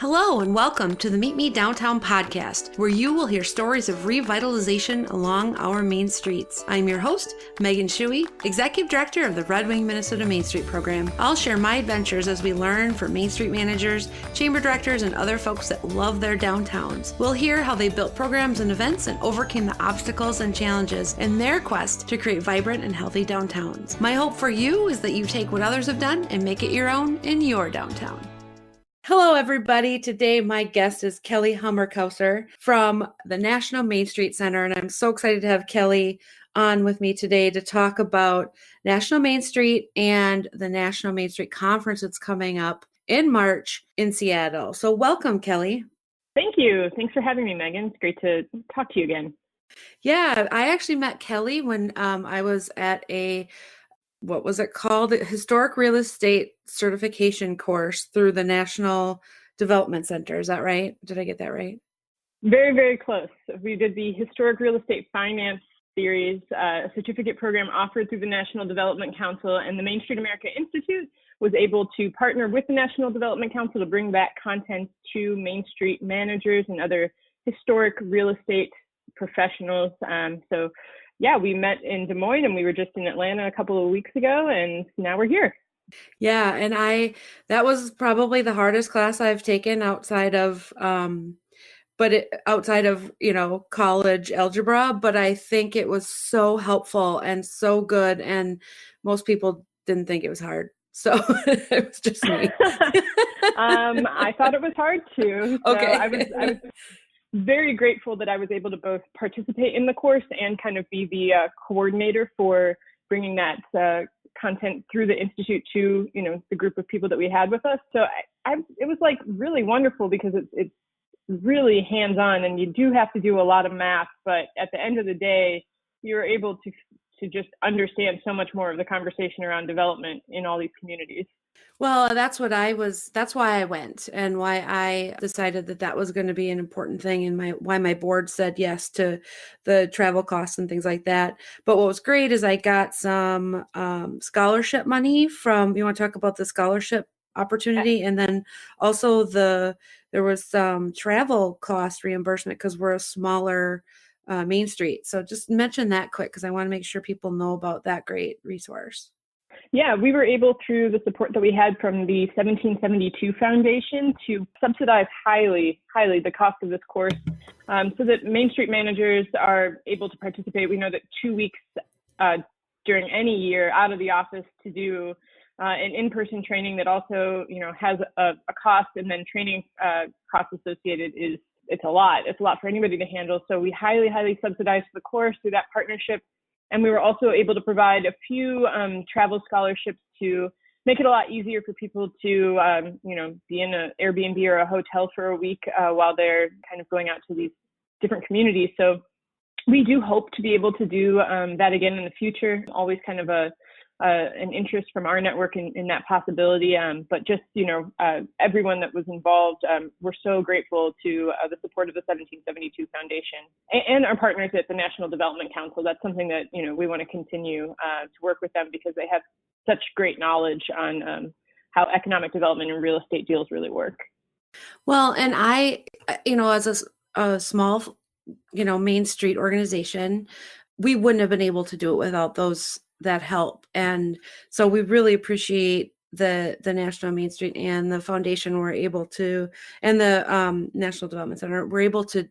Hello and welcome to the Meet Me Downtown podcast, where you will hear stories of revitalization along our main streets. I'm your host, Megan Tsui, Executive Director of the Red Wing Minnesota Main Street Program. I'll share my adventures as we learn from Main Street managers, chamber directors, and other folks that love their downtowns. We'll hear how they built programs and events and overcame the obstacles and challenges in their quest to create vibrant and healthy downtowns. My hope for you is that you take what others have done and make it your own in your downtown. Hello, everybody. Today, my guest is Kelly Humrichouser from the National Main Street Center, and I'm so excited to have Kelly on with me today to talk about National Main Street and the National Main Street Conference that's coming up in March in Seattle. So welcome, Kelly. Thank you. Thanks for having me, Megan. It's great to talk to you again. Yeah, I actually met Kelly when I was at what was it called? Historic Real Estate Certification course through the National Development Center. Is that right? Did I get that right? Very, very close. We did the Historic Real Estate Finance Series, a certificate program offered through the National Development Council, and the Main Street America Institute was able to partner with the National Development Council to bring back content to Main Street managers and other historic real estate professionals. Yeah, we met in Des Moines and we were just in Atlanta a couple of weeks ago, and now we're here. Yeah, and that was probably the hardest class I've taken outside of college algebra, but I think it was so helpful and so good, and most people didn't think it was hard. So it was just me. I thought it was hard too. So okay. I was very grateful that I was able to both participate in the course and kind of be the coordinator for bringing that content through the Institute to, the group of people that we had with us. So it was like really wonderful because it's really hands-on and you do have to do a lot of math, but at the end of the day, you're able to understand so much more of the conversation around development in all these communities. Well, that's why I went and why I decided that was going to be an important thing and why my board said yes to the travel costs and things like that. But what was great is I got some scholarship money you want to talk about the scholarship opportunity? And then also there was some travel cost reimbursement because we're a smaller Main Street. So just mention that quick because I want to make sure people know about that great resource. Yeah, we were able, through the support that we had from the 1772 Foundation, to subsidize highly the cost of this course so that Main Street managers are able to participate. We know that 2 weeks during any year out of the office to do an in-person training that also, has a cost, and then training costs associated it's a lot. It's a lot for anybody to handle. So we highly subsidized the course through that partnership. And we were also able to provide a few travel scholarships to make it a lot easier for people to, be in an Airbnb or a hotel for a week while they're kind of going out to these different communities. So we do hope to be able to do that again in the future. Always kind of an interest from our network in that possibility. But just, everyone that was involved, we're so grateful to the support of the 1772 Foundation and our partners at the National Development Council. That's something that, we want to continue to work with them because they have such great knowledge on how economic development and real estate deals really work. Well, and I, as a small, Main Street organization, we wouldn't have been able to do it without that help. And so we really appreciate the National Main Street and the foundation and the National Development Center were able to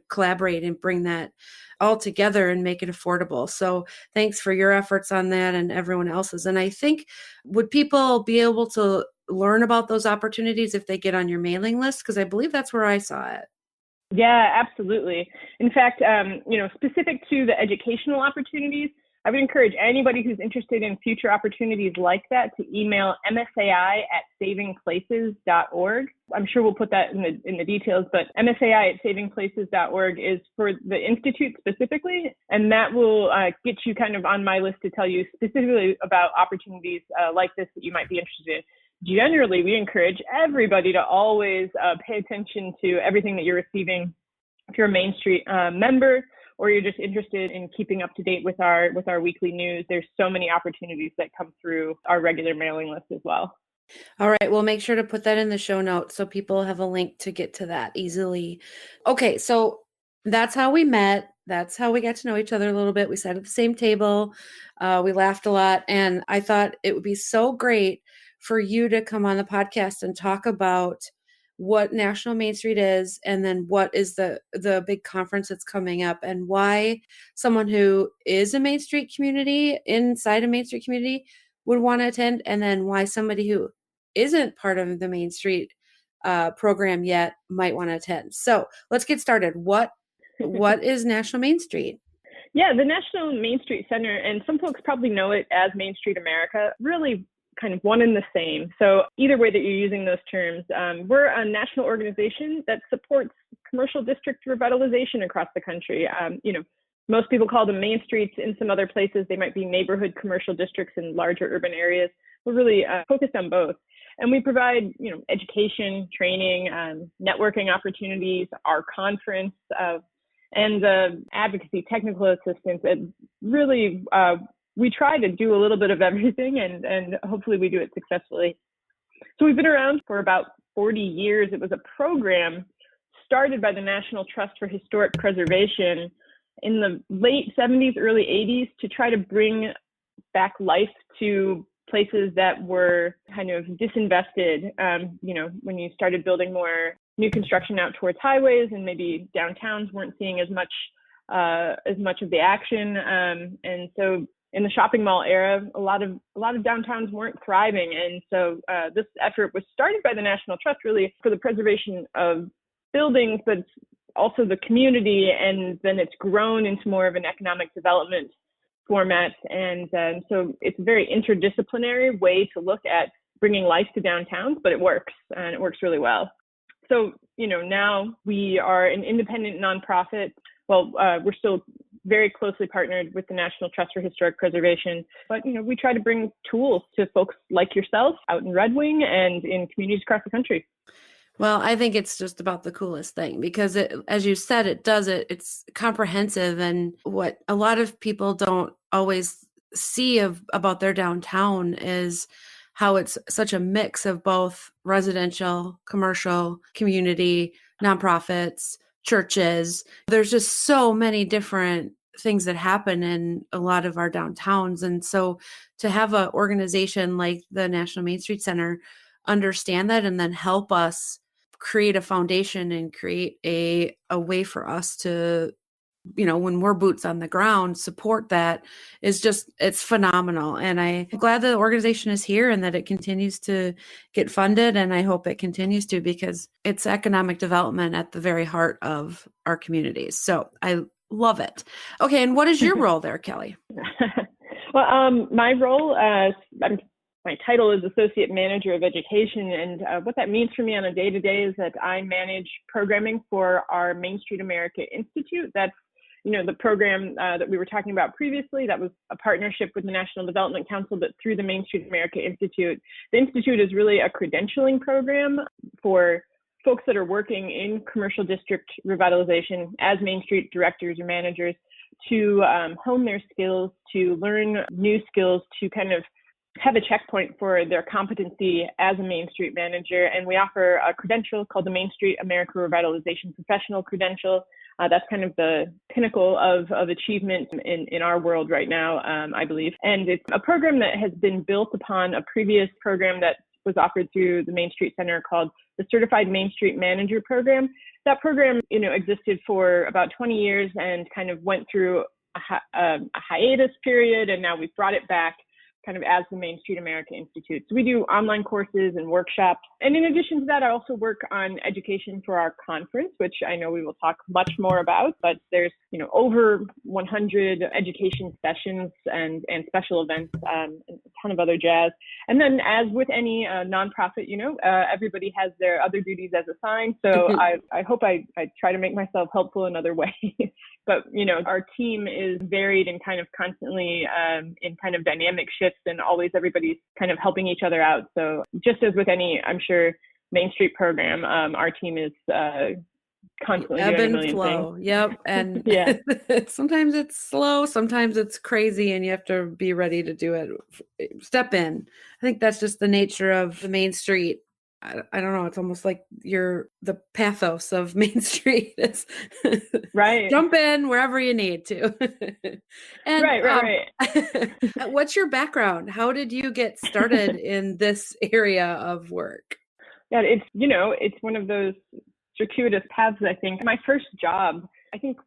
collaborate and bring that all together and make it affordable. So thanks for your efforts on that and everyone else's. And I think, would people be able to learn about those opportunities if they get on your mailing list? Because I believe that's where I saw it. Yeah, absolutely. In fact, specific to the educational opportunities, I would encourage anybody who's interested in future opportunities like that to email msai@savingplaces.org. I'm sure we'll put that in the details, but msai@savingplaces.org is for the Institute specifically, and that will get you kind of on my list to tell you specifically about opportunities like this that you might be interested in. Generally, we encourage everybody to always pay attention to everything that you're receiving. If you're a Main Street member, or you're just interested in keeping up to date with our weekly news, there's so many opportunities that come through our regular mailing list as well. All right, we'll make sure to put that in the show notes so people have a link to get to that easily. Okay, so that's how we met. That's how we got to know each other a little bit. We sat at the same table. We laughed a lot. And I thought it would be so great for you to come on the podcast and talk about what National Main Street is, and then what is the big conference that's coming up, and why someone who is a Main Street community, inside a Main Street community, would want to attend, and then why somebody who isn't part of the Main Street program yet might want to attend. So let's get started. What is National Main Street? Yeah, the National Main Street Center, and some folks probably know it as Main Street America, really kind of one and the same. So either way that you're using those terms, we're a national organization that supports commercial district revitalization across the country. Most people call them main streets. In some other places, they might be neighborhood commercial districts in larger urban areas. We're really focused on both. And we provide, education, training, networking opportunities, our conference, and advocacy, technical assistance. And really, we try to do a little bit of everything, and hopefully we do it successfully. So we've been around for about 40 years. It was a program started by the National Trust for Historic Preservation in the late 70s, early 80s to try to bring back life to places that were kind of disinvested. When you started building more new construction out towards highways, and maybe downtowns weren't seeing as much of the action. And so in the shopping mall era, a lot of downtowns weren't thriving. And so this effort was started by the National Trust really for the preservation of buildings, but also the community. And then it's grown into more of an economic development format. And so it's a very interdisciplinary way to look at bringing life to downtowns, but it works, and it works really well. So, now we are an independent nonprofit. Well, we're still very closely partnered with the National Trust for Historic Preservation, but, we try to bring tools to folks like yourself out in Red Wing and in communities across the country. Well, I think it's just about the coolest thing because as you said, it's comprehensive, and what a lot of people don't always see about their downtown is how it's such a mix of both residential, commercial, community, nonprofits, churches. There's just so many different things that happen in a lot of our downtowns. And so to have an organization like the National Main Street Center understand that and then help us create a foundation and create a way for us to, when we're boots on the ground, support that it's phenomenal. And I'm glad the organization is here and that it continues to get funded. And I hope it continues to, because it's economic development at the very heart of our communities. So I love it. Okay. And what is your role there, Kelly? Well, my role, my title is Associate Manager of Education, and what that means for me on a day-to-day is that I manage programming for our Main Street America Institute. That's, the program that we were talking about previously. That was a partnership with the National Development Council, but through the Main Street America Institute. The Institute is really a credentialing program for folks that are working in commercial district revitalization as Main Street directors or managers to hone their skills, to learn new skills, to kind of have a checkpoint for their competency as a Main Street manager. And we offer a credential called the Main Street America Revitalization Professional Credential. That's kind of the pinnacle of achievement in our world right now, I believe. And it's a program that has been built upon a previous program that was offered through the Main Street Center called the Certified Main Street Manager Program. That program, existed for about 20 years and kind of went through a hiatus period, and now we've brought it back kind of as the Main Street America Institute. So we do online courses and workshops. And in addition to that, I also work on education for our conference, which I know we will talk much more about, but there's, over 100 education sessions and special events, and a ton of other jazz. And then as with any nonprofit, everybody has their other duties as assigned. So I hope I try to make myself helpful in other ways. But, our team is varied and kind of constantly in kind of dynamic shifts, and always everybody's kind of helping each other out. So just as with any, I'm sure, Main Street program, our team is constantly ebb doing a and million things. flow. Yep. And Yeah. sometimes it's slow, sometimes it's crazy, and you have to be ready to do it. Step in. I think that's just the nature of the Main Street. I don't know. It's almost like you're the pathos of Main Street. It's Right. jump in wherever you need to. And Right. what's your background? How did you get started in this area of work? Yeah, it's one of those circuitous paths, I think. My first job, I think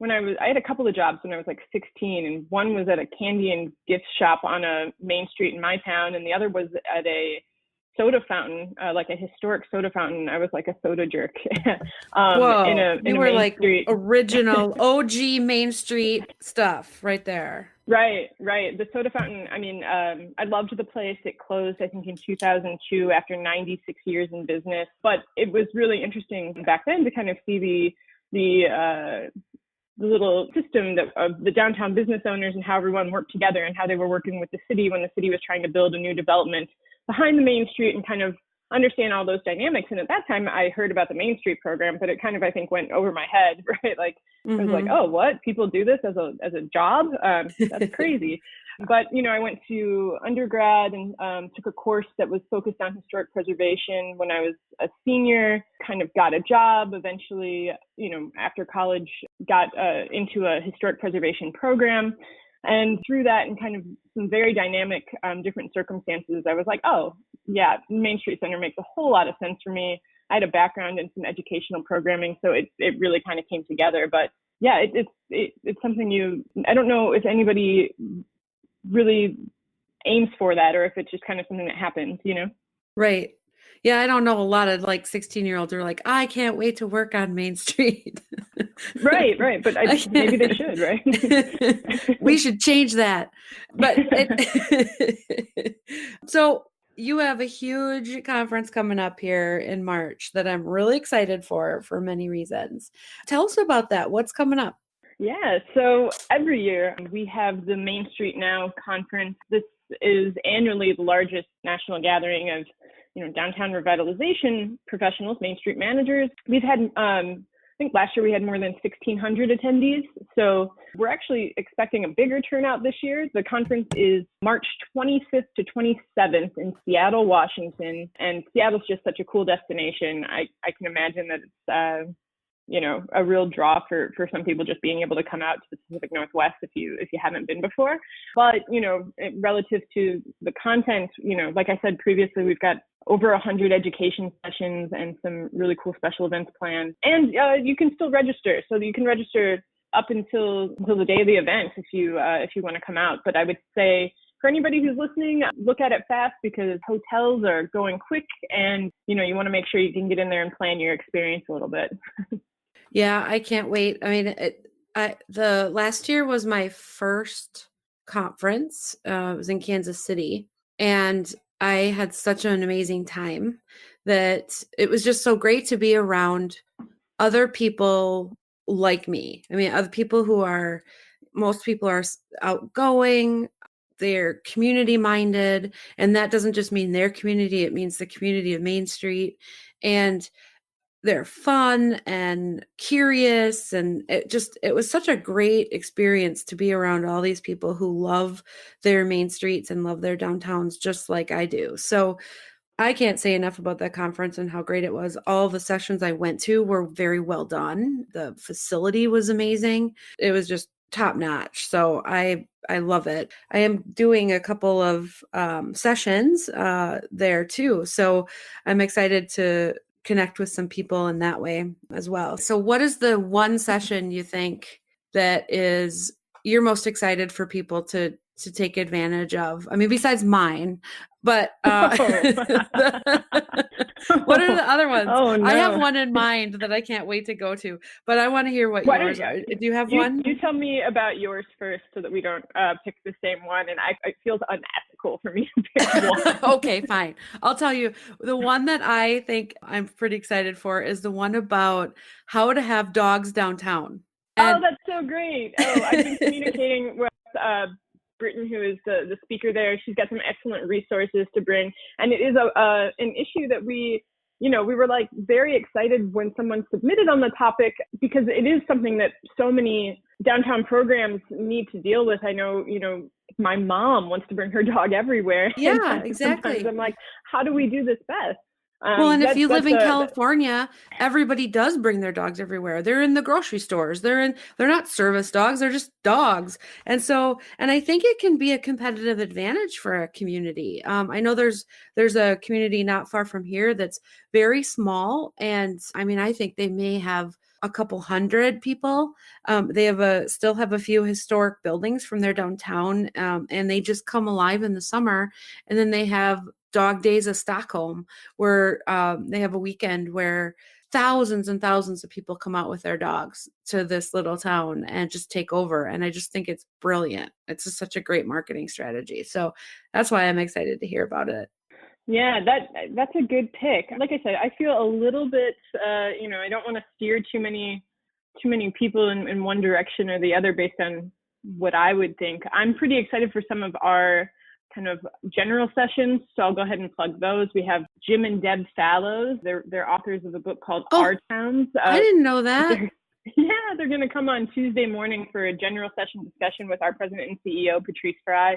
I had a couple of jobs when I was like 16, and one was at a candy and gift shop on a main street in my town, and the other was at a soda fountain, like a historic soda fountain. I was like a soda jerk. Whoa, in a you were main like street. original OG Main Street stuff right there. Right. The soda fountain, I mean, I loved the place. It closed, I think, in 2002 after 96 years in business. But it was really interesting back then to kind of see the little system of the downtown business owners and how everyone worked together and how they were working with the city when the city was trying to build a new development behind the Main Street, and kind of understand all those dynamics. And at that time, I heard about the Main Street program, but it kind of, I think, went over my head, right? Like, I was like, oh, what? People do this as a job? That's crazy. But, I went to undergrad and took a course that was focused on historic preservation when I was a senior, kind of got a job eventually, after college, got into a historic preservation program. And through that and kind of some very dynamic different circumstances, I was like, oh, yeah, Main Street Center makes a whole lot of sense for me. I had a background in some educational programming, so it really kind of came together. But yeah, it's something I don't know if anybody really aims for that, or if it's just kind of something that happens, Right. Yeah, I don't know a lot of like 16-year-olds who are like, I can't wait to work on Main Street. Right. But maybe they should, right? We should change that. But so you have a huge conference coming up here in March that I'm really excited for many reasons. Tell us about that. What's coming up? Yeah, so every year we have the Main Street Now conference. This is annually the largest national gathering of downtown revitalization professionals, Main Street managers. We've had, I think last year we had more than 1,600 attendees. So we're actually expecting a bigger turnout this year. The conference is March 25th to 27th in Seattle, Washington. And Seattle's just such a cool destination. I can imagine that it's, a real draw for some people just being able to come out to the Pacific Northwest if you haven't been before. But, relative to the content, like I said previously, we've got over 100 education sessions and some really cool special events planned. And you can still register. So you can register up until the day of the event if you want to come out. But I would say for anybody who's listening, look at it fast because hotels are going quick, and you want to make sure you can get in there and plan your experience a little bit. Yeah, I can't wait. I mean, the last year was my first conference. It was in Kansas City, and I had such an amazing time that it was just so great to be around other people like me. I mean, most people are outgoing, they're community minded, and that doesn't just mean their community, it means the community of Main Street. And they're fun and curious, and it was such a great experience to be around all these people who love their main streets and love their downtowns just like I do. So I can't say enough about that conference and how great it was. All the sessions I went to were very well done. The facility was amazing. It was just top notch. So I love it. I am doing a couple of sessions there too. So I'm excited to connect with some people in that way as well. So what is the one session you think that is you're most excited for people to take advantage of? I mean, besides mine, but what are the other ones? Oh, no. I have one in mind that I can't wait to go to, but I want to hear what yours are. Do you have one? You tell me about yours first so that we don't pick the same one, and it feels unethical for me to pick one. Okay, fine. I'll tell you. The one that I think I'm pretty excited for is the one about how to have dogs downtown. Oh, that's so great. Oh, I've been communicating with Britton, who is the speaker there. She's got some excellent resources to bring. And it is an issue that we we were like very excited when someone submitted on the topic, because it is something that so many downtown programs need to deal with. I know, my mom wants to bring her dog everywhere. Yeah, And exactly. sometimes I'm like, how do we do this best? Well, and if you live in California, everybody does bring their dogs everywhere. They're in the grocery stores. They're not service dogs. They're just dogs. And I think it can be a competitive advantage for a community. I know there's a community not far from here that's very small. And I mean, I think they may have a couple hundred people. They still have a few historic buildings from their downtown, and they just come alive in the summer. And then they have Dog Days of Stockholm, where they have a weekend where thousands and thousands of people come out with their dogs to this little town and just take over. And I just think it's brilliant. It's just such a great marketing strategy. So that's why I'm excited to hear about it. Yeah, that's a good pick. Like I said, I feel a little bit, I don't want to steer too many people in one direction or the other based on what I would think. I'm pretty excited for some of our kind of general sessions, so I'll go ahead and plug those. We have Jim and Deb Fallows. They're authors of a book called Our Towns. I didn't know that. They're going to come on Tuesday morning for a general session discussion with our president and CEO, Patrice Fry.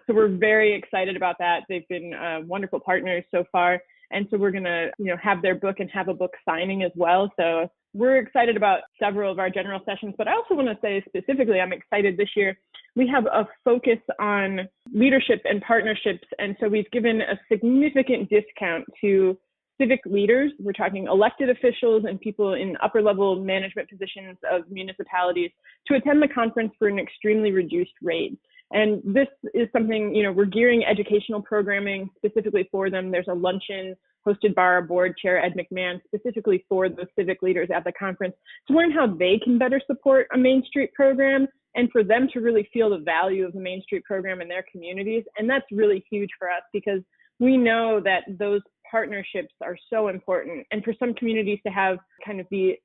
So we're very excited about that. They've been wonderful partners so far. And so we're going to, have their book and have a book signing as well. So we're excited about several of our general sessions. But I also want to say specifically, I'm excited this year. We have a focus on leadership and partnerships. And so we've given a significant discount to civic leaders. We're talking elected officials and people in upper level management positions of municipalities to attend the conference for an extremely reduced rate. And this is something, we're gearing educational programming specifically for them. There's a luncheon hosted by our board chair, Ed McMahon, specifically for those civic leaders at the conference to learn how they can better support a Main Street program and for them to really feel the value of the Main Street program in their communities. And that's really huge for us because we know that those partnerships are so important. And for some communities to have kind of the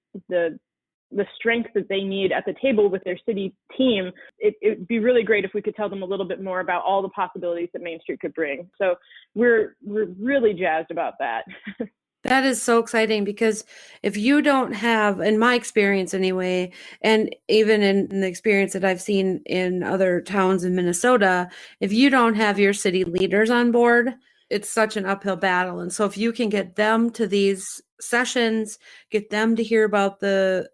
strength that they need at the table with their city team, it'd be really great if we could tell them a little bit more about all the possibilities that Main Street could bring. So we're really jazzed about that. That is so exciting because if you don't have, in my experience anyway, and even in the experience that I've seen in other towns in Minnesota, if you don't have your city leaders on board, it's such an uphill battle. And so if you can get them to these sessions, get them to hear about the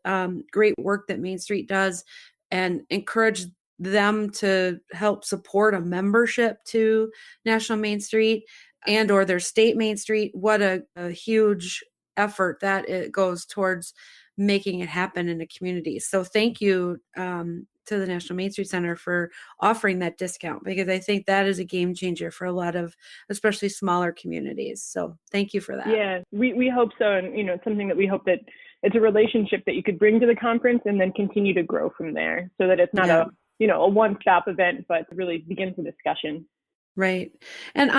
great work that Main Street does and encourage them to help support a membership to National Main Street and or their state Main Street, what a huge effort that it goes towards making it happen in a community. So thank you to the National Main Street Center for offering that discount, because I think that is a game changer for a lot of, especially smaller communities. So thank you for that. Yeah, we hope so. And, it's something that we hope that it's a relationship that you could bring to the conference and then continue to grow from there so that it's not a one-stop event, but really begins the discussion. Right. And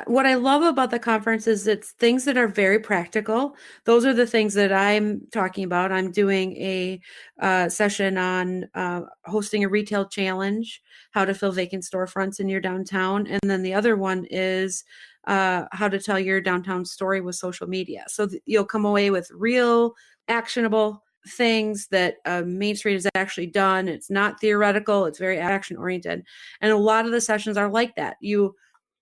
what I love about the conference is it's things that are very practical. Those are the things that I'm talking about. I'm doing a session on hosting a retail challenge, how to fill vacant storefronts in your downtown. And then the other one is how to tell your downtown story with social media. So you'll come away with real, actionable things that Main Street has actually done. It's not theoretical. It's very action oriented. And a lot of the sessions are like that.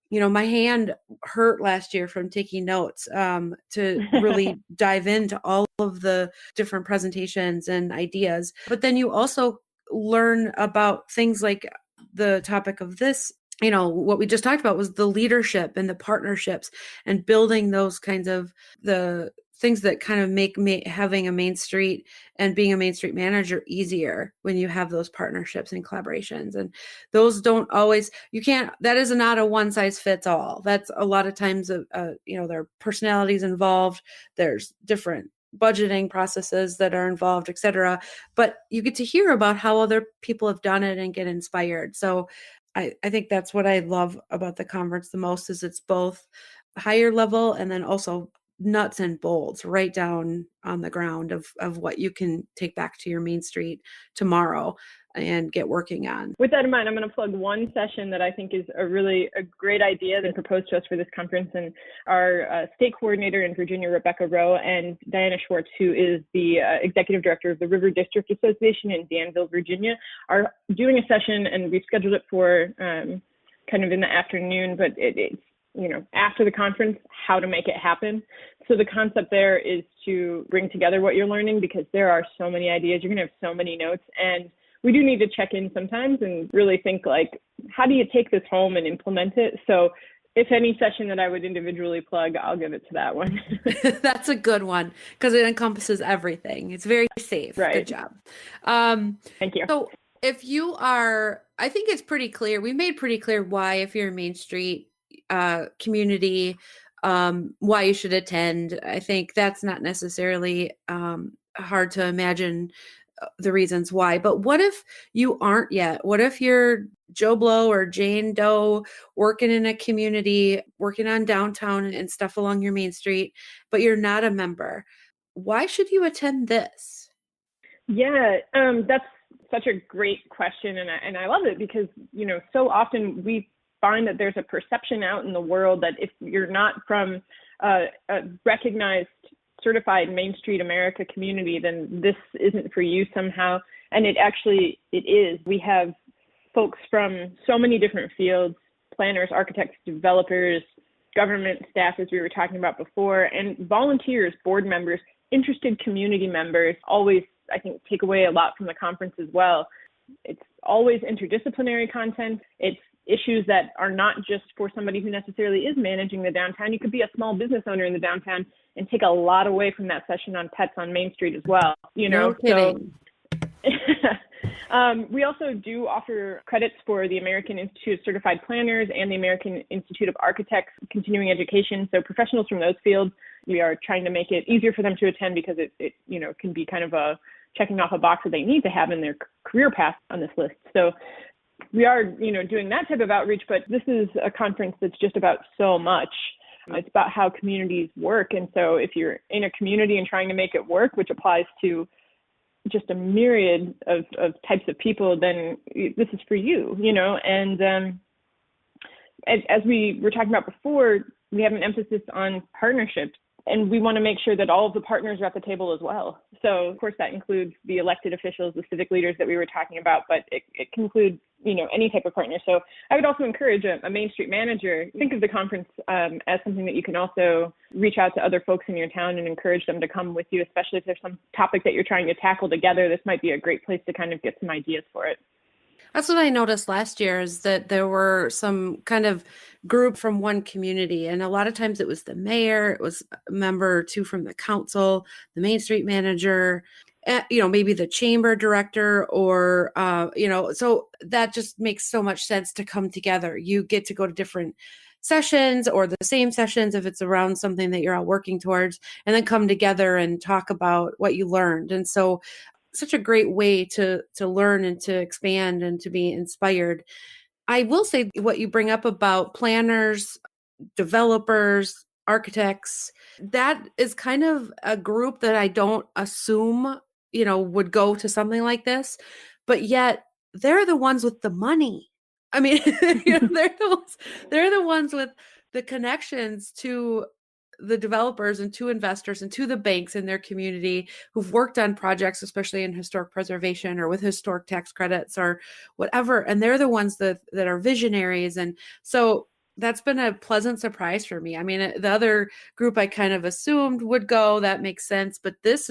My hand hurt last year from taking notes to really dive into all of the different presentations and ideas. But then you also learn about things like the topic of this. What we just talked about was the leadership and the partnerships and building those kinds of the things that kind of make having a Main Street and being a Main Street manager easier when you have those partnerships and collaborations. And those don't always, that is not a one size fits all. That's a lot of times, there are personalities involved. There's different budgeting processes that are involved, et cetera. But you get to hear about how other people have done it and get inspired. So I think that's what I love about the conference the most is it's both higher level and then also nuts and bolts right down on the ground of what you can take back to your Main Street tomorrow. and get working on. With that in mind, I'm going to plug one session that I think is a great idea that proposed to us for this conference. And our state coordinator in Virginia, Rebecca Rowe, and Diana Schwartz, who is the executive director of the River District Association in Danville, Virginia, are doing a session, and we've scheduled it for kind of in the afternoon, but it's, after the conference, how to make it happen. So the concept there is to bring together what you're learning, because there are so many ideas. You're going to have so many notes, and we do need to check in sometimes and really think, like, how do you take this home and implement it? So if any session that I would individually plug, I'll give it to that one. That's a good one, because it encompasses everything. It's very safe. Right. Good job. Thank you. So if you are, I think it's pretty clear, we've made pretty clear why, if you're a Main Street community, why you should attend. I think that's not necessarily hard to imagine the reasons why. But what if you aren't yet? What if you're Joe Blow or Jane Doe working in a community, working on downtown and stuff along your Main Street, but you're not a member? Why should you attend this? Yeah, that's such a great question. And I love it because, so often we find that there's a perception out in the world that if you're not from a recognized certified Main Street America community, then this isn't for you somehow. And it is. We have folks from so many different fields: planners, architects, developers, government staff, as we were talking about before, and volunteers, board members, interested community members. Always, I think, take away a lot from the conference as well. It's always interdisciplinary content. It's issues that are not just for somebody who necessarily is managing the downtown. You could be a small business owner in the downtown and take a lot away from that session on pets on Main Street as well. No kidding. So we also do offer credits for the American Institute of Certified Planners and the American Institute of Architects continuing education. So professionals from those fields, we are trying to make it easier for them to attend, because it can be kind of a checking off a box that they need to have in their career path on this list. So we are, doing that type of outreach, but this is a conference that's just about so much. It's about how communities work. And so if you're in a community and trying to make it work, which applies to just a myriad of types of people, then this is for you, And as we were talking about before, we have an emphasis on partnerships. And we want to make sure that all of the partners are at the table as well. So, of course, that includes the elected officials, the civic leaders that we were talking about, but it can include, any type of partner. So I would also encourage a Main Street manager, think of the conference as something that you can also reach out to other folks in your town and encourage them to come with you, especially if there's some topic that you're trying to tackle together. This might be a great place to kind of get some ideas for it. That's what I noticed last year, is that there were some kind of group from one community. And a lot of times it was the mayor, it was a member or two from the council, the Main Street manager, maybe the chamber director, or, so that just makes so much sense to come together. You get to go to different sessions or the same sessions if it's around something that you're all working towards, and then come together and talk about what you learned. And so such a great way to learn and to expand and to be inspired. I will say what you bring up about planners, developers, architects, that is kind of a group that I don't assume, would go to something like this, but yet they're the ones with the money. I mean, they're the ones with the connections to the developers and to investors and to the banks in their community who've worked on projects, especially in historic preservation or with historic tax credits or whatever. And they're the ones that are visionaries. And so that's been a pleasant surprise for me. I mean, the other group I kind of assumed would go, that makes sense. But this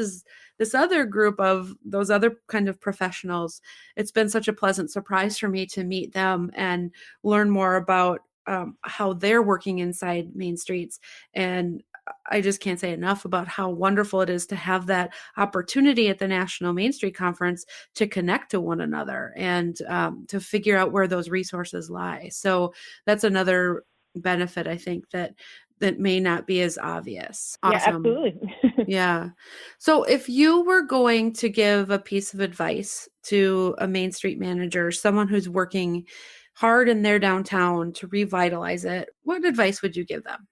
other group of those other kind of professionals, it's been such a pleasant surprise for me to meet them and learn more about how they're working inside Main Streets. And I just can't say enough about how wonderful it is to have that opportunity at the National Main Street Conference to connect to one another and to figure out where those resources lie. So that's another benefit, I think, that may not be as obvious. Awesome. Yeah, absolutely. Yeah. So if you were going to give a piece of advice to a Main Street manager, someone who's working hard in their downtown to revitalize it, what advice would you give them?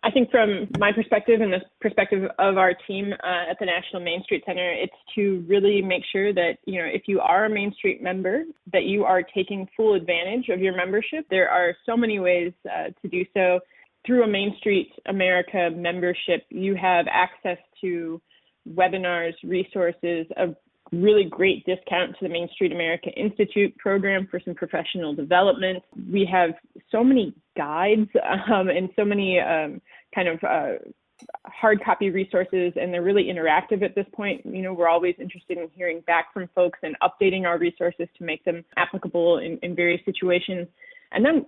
I think from my perspective and the perspective of our team at the National Main Street Center, it's to really make sure that, if you are a Main Street member, that you are taking full advantage of your membership. There are so many ways to do so. Through a Main Street America membership, you have access to webinars, resources, a really great discount to the Main Street America Institute program for some professional development. We have so many guides and so many hard copy resources, and they're really interactive at this point. We're always interested in hearing back from folks and updating our resources to make them applicable in various situations. And then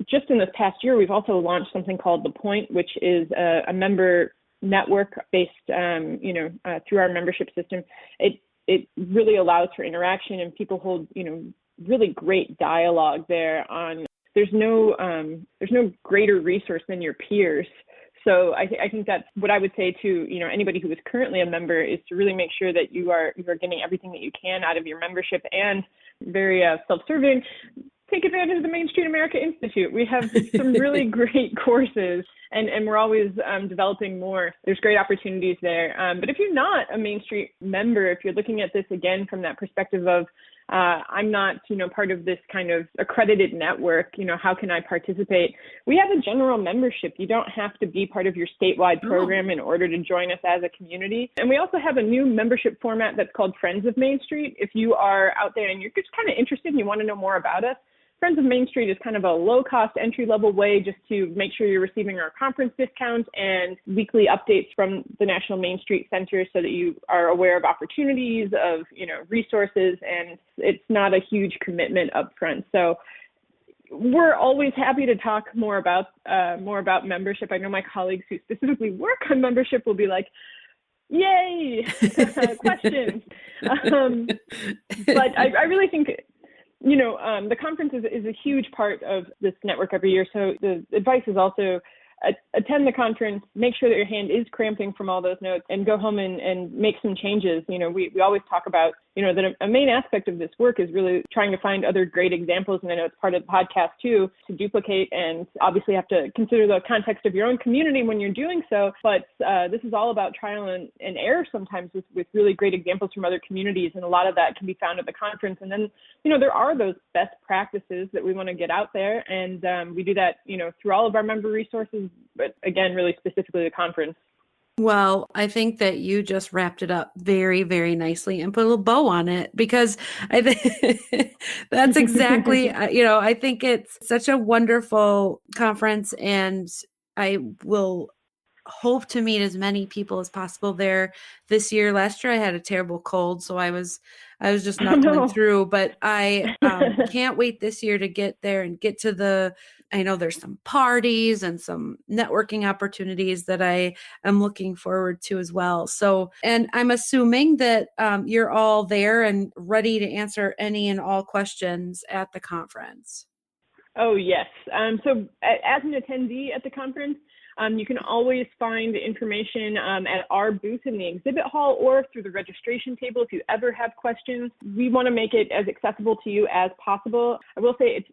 just in this past year, we've also launched something called The Point, which is a member network based, through our membership system. It really allows for interaction, and people hold, really great dialogue there on. There's no greater resource than your peers. So I think that's what I would say to, anybody who is currently a member, is to really make sure that you are getting everything that you can out of your membership, and very self-serving. Take advantage of the Main Street America Institute. We have some really great courses, and we're always developing more. There's great opportunities there. But if you're not a Main Street member, if you're looking at this again from that perspective of, I'm not, part of this kind of accredited network, how can I participate? We have a general membership. You don't have to be part of your statewide program in order to join us as a community. And we also have a new membership format that's called Friends of Main Street. If you are out there and you're just kind of interested and you want to know more about us, Friends of Main Street is kind of a low-cost, entry-level way just to make sure you're receiving our conference discounts and weekly updates from the National Main Street Center, so that you are aware of opportunities, of resources, and it's not a huge commitment up front. So we're always happy to talk more about membership. I know my colleagues who specifically work on membership will be like, "Yay, questions!" But I really think, the conference is a huge part of this network every year. So the advice is also attend the conference, make sure that your hand is cramping from all those notes, and go home and make some changes. We always talk about, that a main aspect of this work is really trying to find other great examples. And I know it's part of the podcast too, to duplicate, and obviously have to consider the context of your own community when you're doing so. But this is all about trial and error sometimes with really great examples from other communities. And a lot of that can be found at the conference. And then, there are those best practices that we want to get out there. And we do that, through all of our member resources, but again, really specifically the conference. Well, I think that you just wrapped it up very, very nicely and put a little bow on it, because I think that's exactly, I think it's such a wonderful conference, and I will hope to meet as many people as possible there this year. Last year I had a terrible cold, so I was just knuckling through, but I can't wait this year to get there and get to I know there's some parties and some networking opportunities that I am looking forward to as well. So, and I'm assuming that you're all there and ready to answer any and all questions at the conference. Oh, yes. So as an attendee at the conference, you can always find information at our booth in the exhibit hall, or through the registration table if you ever have questions. We want to make it as accessible to you as possible. I will say it's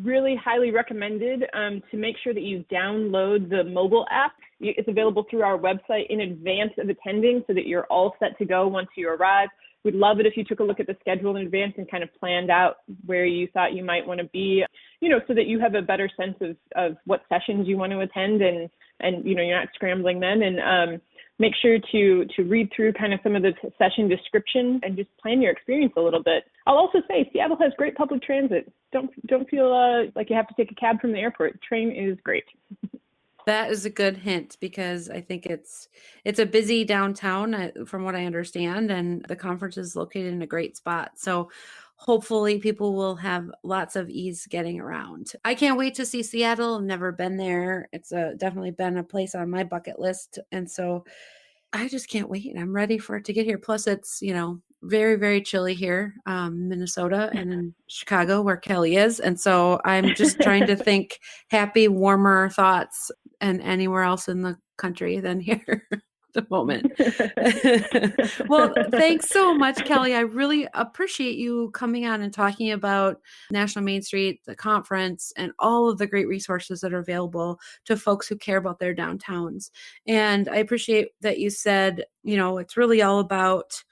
really highly recommended to make sure that you download the mobile app. It's available through our website in advance of attending, so that you're all set to go once you arrive. We'd love it if you took a look at the schedule in advance and kind of planned out where you thought you might want to be, so that you have a better sense of what sessions you want to attend, and you're not scrambling then. And make sure to read through kind of some of the session description and just plan your experience a little bit. I'll also say Seattle has great public transit. Don't feel like you have to take a cab from the airport. Train is great. That is a good hint, because I think it's a busy downtown from what I understand, and the conference is located in a great spot. So hopefully people will have lots of ease getting around. I can't wait to see Seattle. I've never been there. It's definitely been a place on my bucket list. And so I just can't wait. I'm ready for it to get here. Plus it's, very, very chilly here, Minnesota and in Chicago where Kelly is. And so I'm just trying to think happy, warmer thoughts and anywhere else in the country than here. the moment. Well, thanks so much, Kelly. I really appreciate you coming on and talking about National Main Street, the conference, and all of the great resources that are available to folks who care about their downtowns. And I appreciate that you said, it's really all about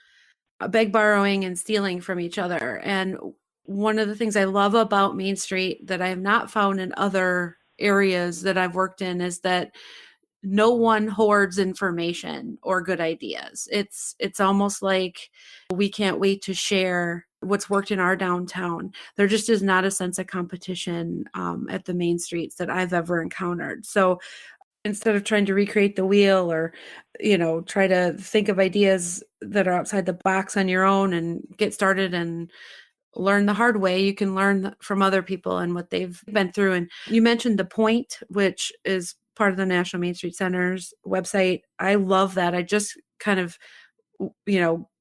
beg, borrowing, and stealing from each other. And one of the things I love about Main Street that I have not found in other areas that I've worked in is that no one hoards information or good ideas. It's almost like we can't wait to share what's worked in our downtown. There just is not a sense of competition at the main streets that I've ever encountered. So instead of trying to recreate the wheel or, try to think of ideas that are outside the box on your own and get started and learn the hard way, you can learn from other people and what they've been through. And you mentioned The Point, which is part of the National Main Street Center's website. I love that. I just kind of,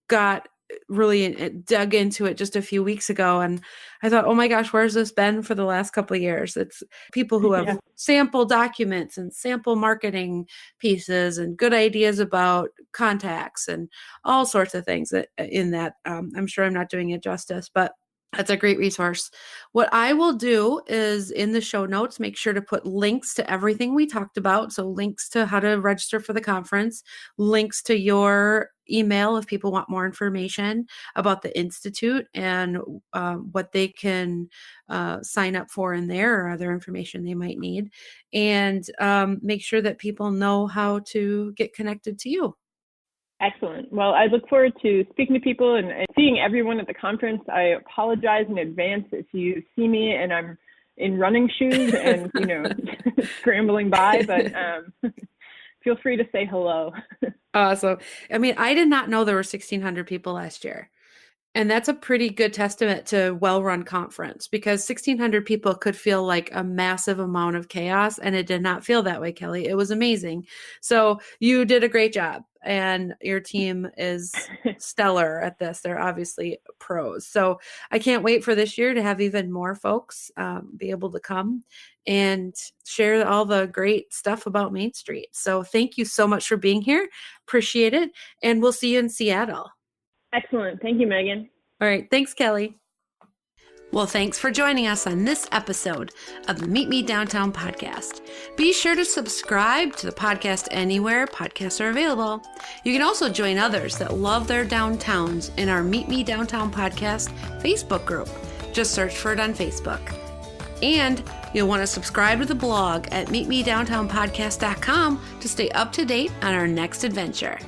got really dug into it just a few weeks ago. And I thought, oh my gosh, where's this been for the last couple of years? It's people who have sample documents and sample marketing pieces and good ideas about contacts and all sorts of things in that. I'm sure I'm not doing it justice, but that's a great resource. What I will do is in the show notes, make sure to put links to everything we talked about. So links to how to register for the conference, links to your email if people want more information about the Institute and what they can sign up for in there or other information they might need. And make sure that people know how to get connected to you. Excellent. Well, I look forward to speaking to people and seeing everyone at the conference. I apologize in advance if you see me and I'm in running shoes and, scrambling by, but feel free to say hello. Awesome. I mean, I did not know there were 1,600 people last year. And that's a pretty good testament to well-run conference because 1,600 people could feel like a massive amount of chaos. And it did not feel that way, Kelly. It was amazing. So you did a great job and your team is stellar at this. They're obviously pros. So I can't wait for this year to have even more folks be able to come and share all the great stuff about Main Street. So thank you so much for being here. Appreciate it. And we'll see you in Seattle. Excellent. Thank you, Megan. All right. Thanks, Kelly. Well, thanks for joining us on this episode of the Meet Me Downtown podcast. Be sure to subscribe to the podcast anywhere podcasts are available. You can also join others that love their downtowns in our Meet Me Downtown podcast Facebook group. Just search for it on Facebook. And you'll want to subscribe to the blog at meetmedowntownpodcast.com to stay up to date on our next adventure.